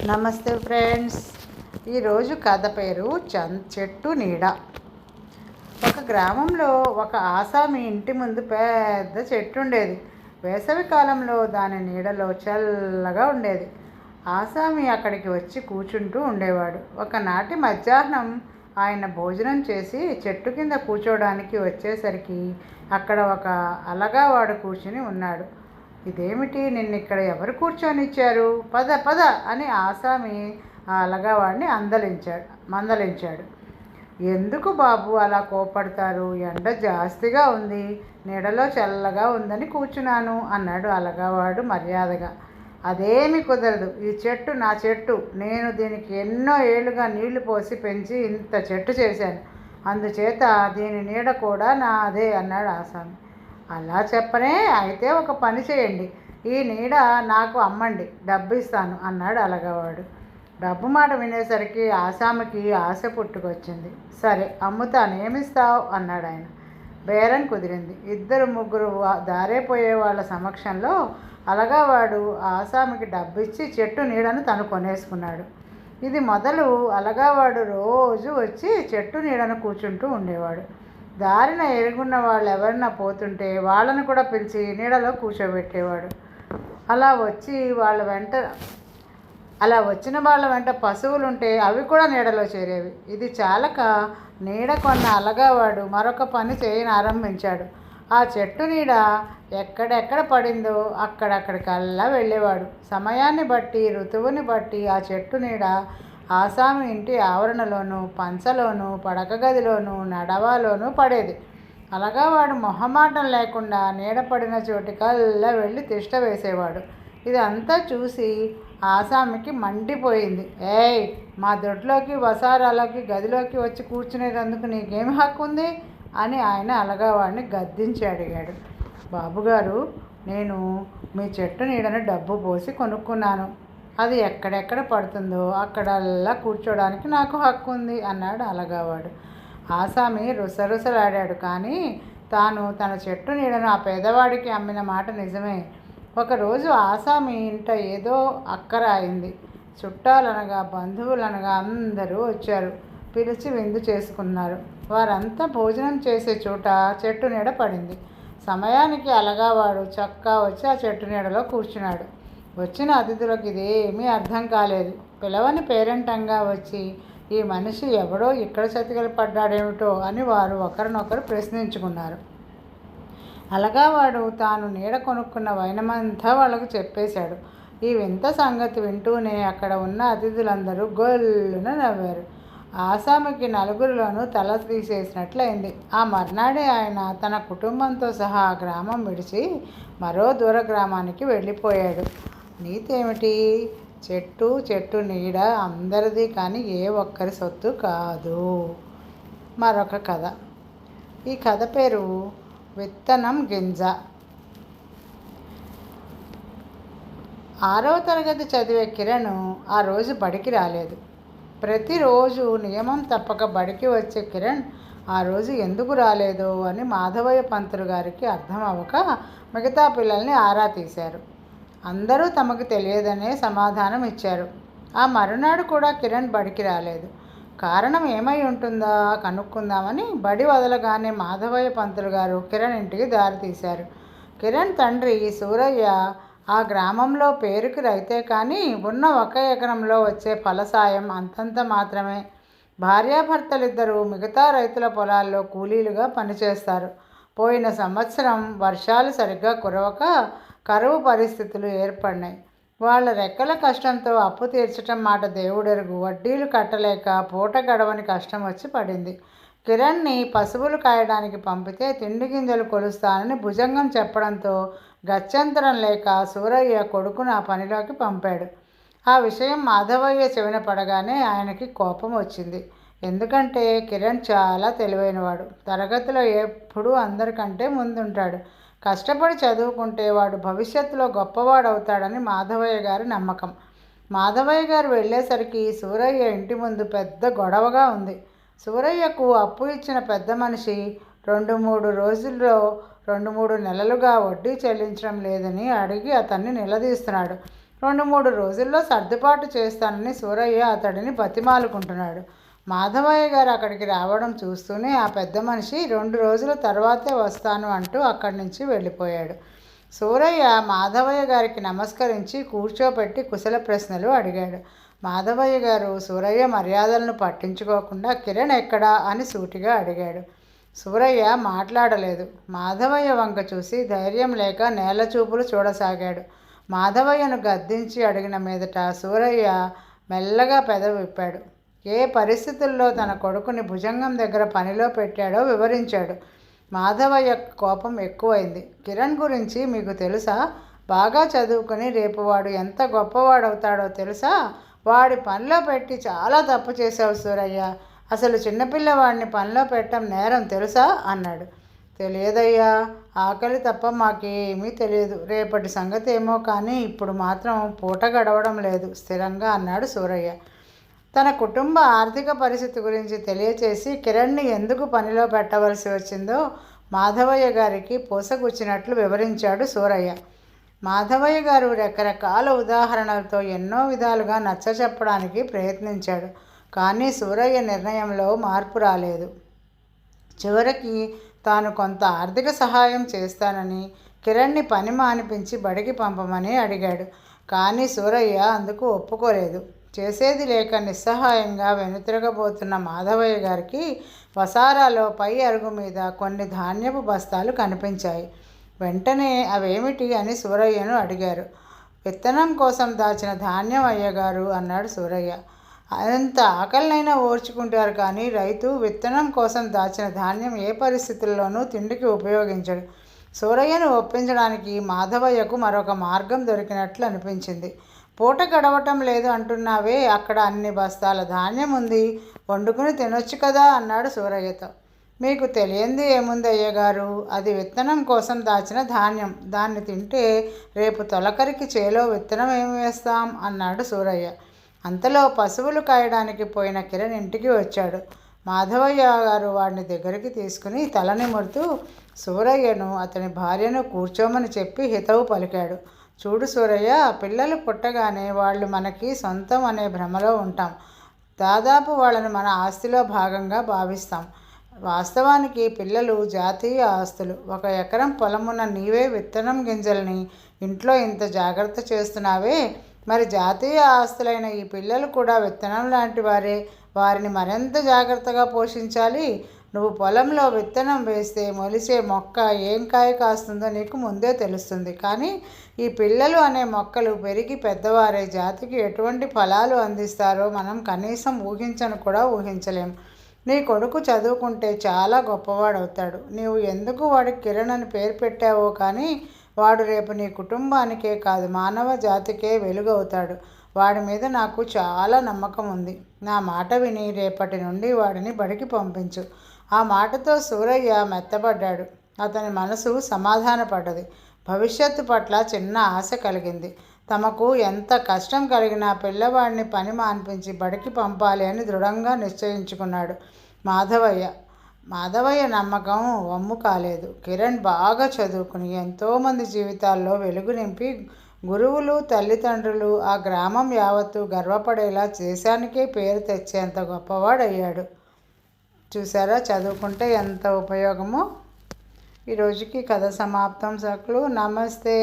నమస్తే ఫ్రెండ్స్. ఈరోజు కథ పేరు చెట్టు నీడ. ఒక గ్రామంలో ఒక ఆసామి ఇంటి ముందు పెద్ద చెట్టు ఉండేది. వేసవి కాలంలో దాని నీడలో చల్లగా ఉండేది. ఆసామి అక్కడికి వచ్చి కూర్చుంటూ ఉండేవాడు. ఒకనాటి మధ్యాహ్నం ఆయన భోజనం చేసి చెట్టు కింద కూర్చోడానికి వచ్చేసరికి అక్కడ ఒక అలగావాడు కూర్చుని ఉన్నాడు. ఇదేమిటి, నిన్నిక్కడ ఎవరు కూర్చొనిచ్చారు? పద పద అని ఆసామి ఆ అలగావాడిని మందలించాడు. ఎందుకు బాబు అలా కోపడతారు? ఎండ జాస్తిగా ఉంది, నీడలో చల్లగా ఉందని కూర్చున్నాను అన్నాడు అలగావాడు మర్యాదగా. అదేమీ కుదరదు, ఈ చెట్టు నా చెట్టు, నేను దీనికి ఎన్నో ఏళ్ళుగా నీళ్లు పోసి పెంచి ఇంత చెట్టు చేశాను, అందుచేత దీని నీడ కూడా నాదే అన్నాడు ఆసామి. అలా చెప్పనే, అయితే ఒక పని చేయండి, ఈ నీడ నాకు అమ్మండి, డబ్బు ఇస్తాను అన్నాడు అలగవాడు. డబ్బు మాట వినేసరికి ఆసామికి ఆశ పుట్టుకొచ్చింది. సరే అమ్ముతాను, ఏమిస్తావు అన్నాడు ఆయన. బేరం కుదిరింది. ఇద్దరు ముగ్గురు దారేపోయే వాళ్ళ సమక్షంలో అలగవాడు ఆసామికి డబ్బిచ్చి చెట్టు నీడను తను కొనేసుకున్నాడు. ఇది మొదలు అలగవాడు రోజు వచ్చి చెట్టు నీడను కూర్చుంటూ ఉండేవాడు. దారిన ఎరుగున్న వాళ్ళు ఎవరైనా పోతుంటే వాళ్ళను కూడా పిలిచి నీడలో కూర్చోబెట్టేవాడు. అలా వచ్చిన వాళ్ళ వెంట పశువులుంటే అవి కూడా నీడలో చేరేవి. ఇది చాలక నీడ కొన్న అలగవాడు మరొక పని ఆరంభించాడు. ఆ చెట్టు నీడ ఎక్కడెక్కడ పడిందో అక్కడక్కడికల్లా వెళ్ళేవాడు. సమయాన్ని బట్టి, ఋతువుని బట్టి ఆ చెట్టు నీడ ఆసామి ఇంటి ఆవరణలోనూ, పంచలోనూ, పడక గదిలోనూ, నడవాలోనూ పడేది. అలగావాడు మొహమాటం లేకుండా నీడ పడిన చోటికల్లా వెళ్ళి తిష్ట వేసేవాడు. ఇదంతా చూసి ఆసామికి మండిపోయింది. ఏయ్, మా దొడ్లోకి, వసారాలోకి, గదిలోకి వచ్చి కూర్చునేటందుకు నీకేమి హక్కు ఉంది అని ఆయన అలగావాడిని గద్దించి అడిగాడు. బాబుగారు, నేను మీ చెట్టు నీడను డబ్బు పోసి కొనుక్కున్నాను. అది ఎక్కడెక్కడ పడుతుందో అక్కడల్లా కూర్చోడానికి నాకు హక్కు ఉంది అన్నాడు అలగావాడు. ఆసామి రుసరుసలాడాడు. కానీ తాను తన చెట్టు నీడను ఆ పేదవాడికి అమ్మిన మాట నిజమే. ఒకరోజు ఆసామి ఇంట ఏదో అక్కర అయింది. చుట్టాలనగా, బంధువులనగా అందరూ వచ్చారు. పిలిచి విందు చేసుకున్నారు. వారంతా భోజనం చేసే చోట చెట్టు నీడ పడింది. సమయానికి అలగావాడు చక్కా వచ్చి ఆ చెట్టు నీడలో కూర్చున్నాడు. వచ్చిన అతిథులకు ఇదేమీ అర్థం కాలేదు. పిలవని పేరంటంగా వచ్చి ఈ మనిషి ఎవడో ఇక్కడ చతికిల పడ్డాడేమిటో అని వారు ఒకరినొకరు ప్రశ్నించుకున్నారు. అలగావాడు తాను నీడ కొనుక్కున్న వైనమంతా వాళ్ళకు చెప్పేశాడు. ఈ వింత సంగతి వింటూనే అక్కడ ఉన్న అతిథులందరూ గొల్లున నవ్వారు. ఆసామికి నలుగురిలోనూ తల తీసేసినట్లయింది. ఆ మర్నాడే ఆయన తన కుటుంబంతో సహా ఆ గ్రామం విడిచి మరో దూర గ్రామానికి వెళ్ళిపోయాడు. నీతి ఏమిటి? చెట్టు నీడ అందరిది, కానీ ఏ ఒక్కరి సొత్తు కాదు. మరొక కథ. ఈ కథ పేరు విత్తనం గింజ. 6వ తరగతి చదివే కిరణ్ ఆ రోజు బడికి రాలేదు. ప్రతిరోజు నియమం తప్పక బడికి వచ్చే కిరణ్ ఆ రోజు ఎందుకు రాలేదో అని మాధవయ్య పంతులు గారికి అర్థం అవ్వక మిగతా పిల్లల్ని ఆరా తీశారు. అందరూ తమకు తెలియదనే సమాధానం ఇచ్చారు. ఆ మరునాడు కూడా కిరణ్ బడికి రాలేదు. కారణం ఏమై ఉంటుందా కనుక్కుందామని బడి వదలగానే మాధవయ్య పంతులు గారు కిరణ్ ఇంటికి దారి తీశారు. కిరణ్ తండ్రి సూరయ్య ఆ గ్రామంలో పేరుకి రైతే కానీ ఉన్న 1 ఎకరంలో వచ్చే ఫలసాయం అంతంత మాత్రమే. భార్యాభర్తలిద్దరూ మిగతా రైతుల పొలాల్లో కూలీలుగా పనిచేస్తారు. పోయిన సంవత్సరం వర్షాలు సరిగ్గా కురవక కరువు పరిస్థితులు ఏర్పడినాయి. వాళ్ళ రెక్కల కష్టంతో అప్పు తీర్చటం మాట దేవుడెరుగు, వడ్డీలు కట్టలేక పూట గడవని కష్టం వచ్చి పడింది. కిరణ్ని పశువులు కాయడానికి పంపితే తిండి గింజలు కొలుస్తానని భుజంగం చెప్పడంతో గత్యంతరం లేక సూరయ్య కొడుకును ఆ పనిలోకి పంపాడు. ఆ విషయం మాధవయ్య చెవిన పడగానే ఆయనకి కోపం వచ్చింది. ఎందుకంటే కిరణ్ చాలా తెలివైనవాడు. తరగతిలో ఎప్పుడూ అందరికంటే ముందుంటాడు. కష్టపడి చదువుకుంటే వాడు భవిష్యత్తులో గొప్పవాడవుతాడని మాధవయ్య గారి నమ్మకం. మాధవయ్య గారు వెళ్ళేసరికి సూరయ్య ఇంటి ముందు పెద్ద గొడవగా ఉంది. సూరయ్యకు అప్పు ఇచ్చిన పెద్ద మనిషి 2-3 నెలలుగా వడ్డీ చెల్లించడం లేదని అడిగి అతన్ని నిలదీస్తున్నాడు. 2-3 రోజుల్లో సర్దుబాటు చేస్తానని సూరయ్య అతడిని బతిమాలుకుంటున్నాడు. మాధవయ్య గారు అక్కడికి రావడం చూస్తూనే ఆ పెద్ద మనిషి 2 రోజుల తర్వాతే వస్తాను అంటూ అక్కడి నుంచి వెళ్ళిపోయాడు. సూరయ్య మాధవయ్య గారికి నమస్కరించి కూర్చోపెట్టి కుశల ప్రశ్నలు అడిగాడు. మాధవయ్య గారు సూరయ్య మర్యాదలను పట్టించుకోకుండా కిరణ్ ఎక్కడా అని సూటిగా అడిగాడు. సూరయ్య మాట్లాడలేదు. మాధవయ్య వంక చూసి ధైర్యం లేక నేలచూపులు చూడసాగాడు. మాధవయ్యను గద్దించి అడిగిన మీదట సూరయ్య మెల్లగా పెదవి విప్పాడు. ఏ పరిస్థితుల్లో తన కొడుకుని భుజంగం దగ్గర పనిలో పెట్టాడో వివరించాడు. మాధవయ్య కోపం ఎక్కువైంది. కిరణ్ గురించి మీకు తెలుసా? బాగా చదువుకుని రేపు వాడు ఎంత గొప్పవాడవుతాడో తెలుసా? వాడి పనిలో పెట్టి చాలా తప్పు చేశావు సూరయ్య. అసలు చిన్నపిల్లవాడిని పనిలో పెట్టడం నేరం తెలుసా అన్నాడు. తెలియదయ్యా, ఆకలి తప్ప మాకేమీ తెలియదు. రేపటి సంగతి ఏమో కానీ ఇప్పుడు మాత్రం పూట గడవడం లేదు స్థిరంగా అన్నాడు సూరయ్య. తన కుటుంబ ఆర్థిక పరిస్థితి గురించి తెలియచేసి కిరణ్ని ఎందుకు పనిలో పెట్టవలసి వచ్చిందో మాధవయ్య గారికి పూసగుచ్చినట్లు వివరించాడు సూరయ్య. మాధవయ్య గారు రకరకాల ఉదాహరణలతో ఎన్నో విధాలుగా నచ్చచెప్పడానికి ప్రయత్నించాడు. కానీ సూరయ్య నిర్ణయంలో మార్పు రాలేదు. చివరికి తాను కొంత ఆర్థిక సహాయం చేస్తానని కిరణ్ని పని మానిపించి బడికి పంపమని అడిగాడు. కానీ సూరయ్య అందుకు ఒప్పుకోలేదు. చేసేది లేక నిస్సహాయంగా వెనుతిరగబోతున్న మాధవయ్య గారికి వసారాలో పై అరుగు మీద కొన్ని ధాన్యపు బస్తాలు కనిపించాయి. వెంటనే అవేమిటి అని సూరయ్యను అడిగారు. విత్తనం కోసం దాచిన ధాన్యం అయ్యగారు అన్నాడు సూరయ్య. అంత ఆకలినైనా ఓర్చుకుంటారు కానీ రైతు విత్తనం కోసం దాచిన ధాన్యం ఏ పరిస్థితుల్లోనూ తిండికి ఉపయోగించడు. సూరయ్యను ఒప్పించడానికి మాధవయ్యకు మరొక మార్గం దొరికినట్లు అనిపించింది. పూట గడవటం లేదు అంటున్నావే, అక్కడ అన్ని బస్తాల ధాన్యం ఉంది, వండుకుని తినొచ్చు కదా అన్నాడు సూరయ్యతో. మీకు తెలియంది ఏముంది అయ్యగారు, అది విత్తనం కోసం దాచిన ధాన్యం. దాన్ని తింటే రేపు తొలకరికి చేలో విత్తనం ఏమి వేస్తాం అన్నాడు సూరయ్య. అంతలో పశువులు కాయడానికి పోయిన కిరణ్ ఇంటికి వచ్చాడు. మాధవయ్య గారు వాడిని దగ్గరికి తీసుకుని తల నిమురుతూ సూరయ్యను అతని భార్యను కూర్చోమని చెప్పి హితవు పలికాడు. చూడు సూరయ్య, పిల్లలు పుట్టగానే వాళ్ళు మనకి సొంతం అనే భ్రమలో ఉంటాం. దాదాపు వాళ్ళని మన ఆస్తిలో భాగంగా భావిస్తాం. వాస్తవానికి పిల్లలు జాతీయ ఆస్తులు. 1 ఎకరం పొలమున్న నీవే విత్తనం గింజల్ని ఇంట్లో ఇంత జాగ్రత్త చేస్తున్నావే, మరి జాతీయ ఆస్తులైన ఈ పిల్లలు కూడా విత్తనం లాంటి వారే. వారిని మరింత జాగ్రత్తగా పోషించాలి. నువ్వు పొలంలో విత్తనం వేస్తే మొలిచే మొక్క ఏం కాయ కాస్తుందో నీకు ముందే తెలుస్తుంది. కానీ ఈ పిల్లలు అనే మొక్కలు పెరిగి పెద్దవారై జాతికి ఎటువంటి ఫలాలు అందిస్తారో మనం కనీసం ఊహించను కూడా ఊహించలేం. నీ కొడుకు చదువుకుంటే చాలా గొప్పవాడవుతాడు. నీవు ఎందుకు వాడికి కిరణ్ అని పేరు పెట్టావో కానీ వాడు రేపు నీ కుటుంబానికే కాదు మానవ జాతికే వెలుగవుతాడు. వాడి మీద నాకు చాలా నమ్మకం ఉంది. నా మాట విని రేపటి నుండి వాడిని బడికి పంపించు. ఆ మాటతో సూరయ్య మెత్తబడ్డాడు. అతని మనసు సమాధానపడ్డది. భవిష్యత్తు పట్ల చిన్న ఆశ కలిగింది. తమకు ఎంత కష్టం కలిగినా పిల్లవాడిని పని మాన్పించి బడికి పంపాలి అని దృఢంగా నిశ్చయించుకున్నాడు మాధవయ్య నమ్మకం వమ్ము కాలేదు. కిరణ్ బాగా చదువుకుని ఎంతోమంది జీవితాల్లో వెలుగు నింపి గురువులు, తల్లిదండ్రులు, ఆ గ్రామం యావత్తు గర్వపడేలా దేశానికే పేరు తెచ్చేంత గొప్పవాడయ్యాడు. చూసారా, చదువుకుంటే ఎంత ఉపయోగమో. ఈరోజుకి కథ సమాప్తం సకులు. నమస్తే.